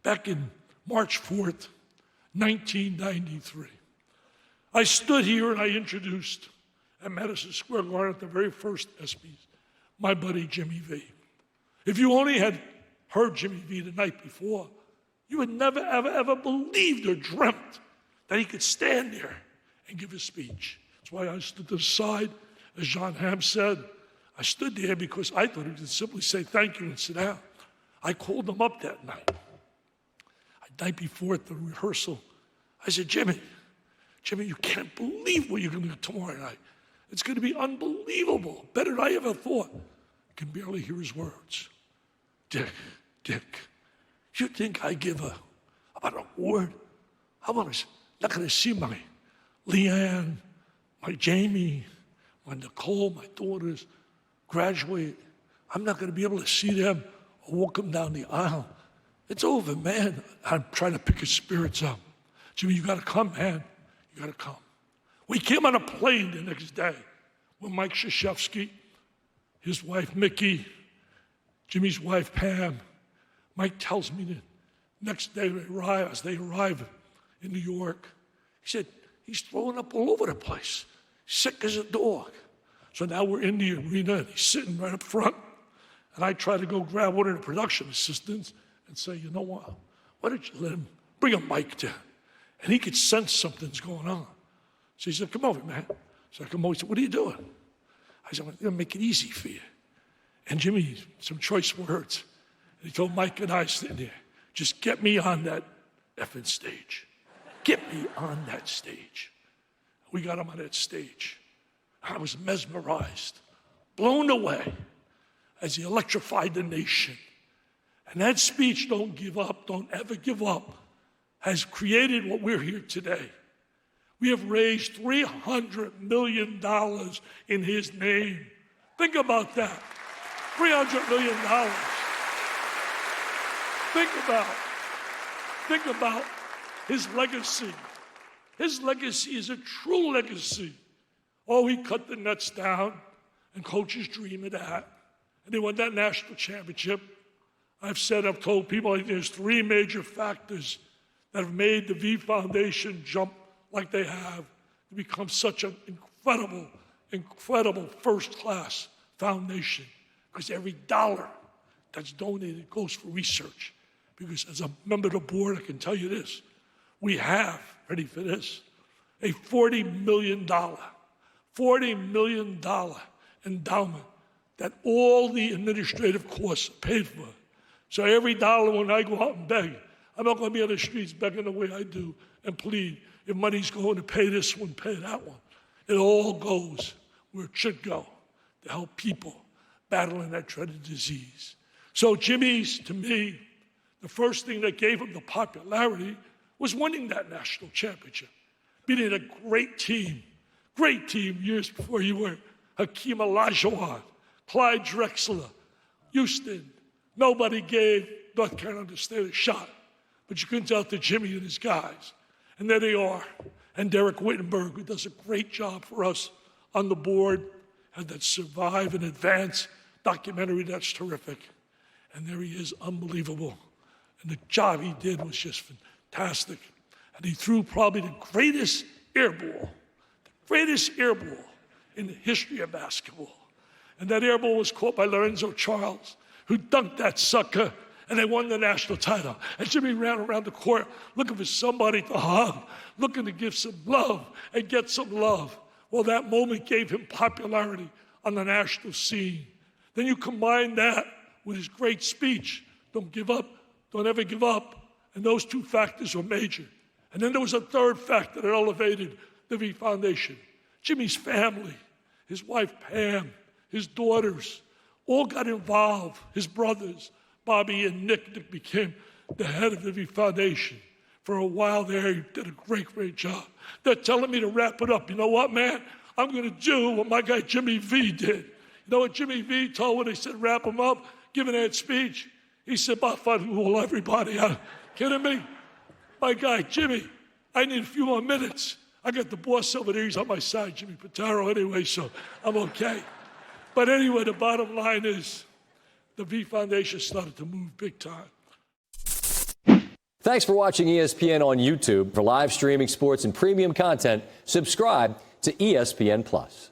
back in March 4th, 1993. I stood here and I introduced at Madison Square Garden at the very first ESPYs, my buddy Jimmy V. If you only had heard Jimmy V the night before, you would never, ever, ever believed or dreamt that he could stand there and give a speech. That's why I stood to the side, as John Hamm said. I stood there because I thought he could simply say thank you and sit down. I called him up that night. The night before at the rehearsal, I said, Jimmy, you can't believe what you're going to do tomorrow night. It's going to be unbelievable, better than I ever thought. I can barely hear his words. Dick, you think I give about an award? How about I not going to see my Leanne, my Jamie, my Nicole, my daughters graduate? I'm not going to be able to see them or walk them down the aisle. It's over, man. I'm trying to pick his spirits up. Jimmy, you got to come, man. You got to come. We came on a plane the next day with Mike Krzyzewski, his wife, Mickey, Jimmy's wife, Pam. Mike tells me the next day as they arrive in New York, he said, he's throwing up all over the place, sick as a dog. So now we're in the arena, and he's sitting right up front, and I try to go grab one of the production assistants and say, you know what, why don't you let him bring a mic down? And he could sense something's going on. So he said, come over, man. So I come over, he said, what are you doing? I said, I'm going to make it easy for you. And Jimmy, some choice words. And he told Mike and I sitting there, just get me on that effing stage. Get me on that stage. We got him on that stage. I was mesmerized, blown away as he electrified the nation. And that speech, don't give up, don't ever give up, has created what we're here today. We have raised $300 million in his name. Think about that. $300 million. Think about his legacy. His legacy is a true legacy. Oh, he cut the nets down, and coaches dream of that. And they won that national championship. I've told people, I think there's three major factors that have made the V Foundation jump like they have to become such an incredible first-class foundation. Because every dollar that's donated goes for research. Because as a member of the board, I can tell you this, we have, ready for this, a $40 million endowment that all the administrative costs are paid for. So every dollar when I go out and beg, I'm not going to be on the streets begging the way I do and plead if money's going to pay this one, pay that one. It all goes where it should go to help people battling that dreaded disease. So Jimmy's, to me, the first thing that gave him the popularity was winning that national championship, beating a great team years before you were Hakeem Olajuwon, Clyde Drexler, Houston. Nobody gave North Carolina State a shot, but you couldn't tell to Jimmy and his guys. And there they are. And Derek Wittenberg, who does a great job for us on the board, had that Survive and Advance documentary that's terrific. And there he is, unbelievable. And the job he did was just fantastic. And he threw probably the greatest air ball in the history of basketball. And that air ball was caught by Lorenzo Charles, who dunked that sucker, and they won the national title. And Jimmy ran around the court looking for somebody to hug, looking to give some love and get some love. Well, that moment gave him popularity on the national scene. Then you combine that with his great speech, don't give up, don't ever give up, and those two factors were major. And then there was a third factor that elevated the V Foundation. Jimmy's family, his wife Pam, his daughters, all got involved, his brothers, Bobby and Nick became the head of the V Foundation. For a while there, he did a great job. They're telling me to wrap it up. You know what, man? I'm going to do what my guy Jimmy V did. You know what Jimmy V told when they said wrap him up, giving that speech? He said, "Bafaru everybody." Are you kidding me? My guy Jimmy, I need a few more minutes. I got the boss over there. He's on my side, Jimmy Pitaro, anyway, so I'm okay. But anyway, the bottom line is the V Foundation started to move big time. Thanks for watching ESPN on YouTube. For live streaming sports and premium content, subscribe to ESPN+.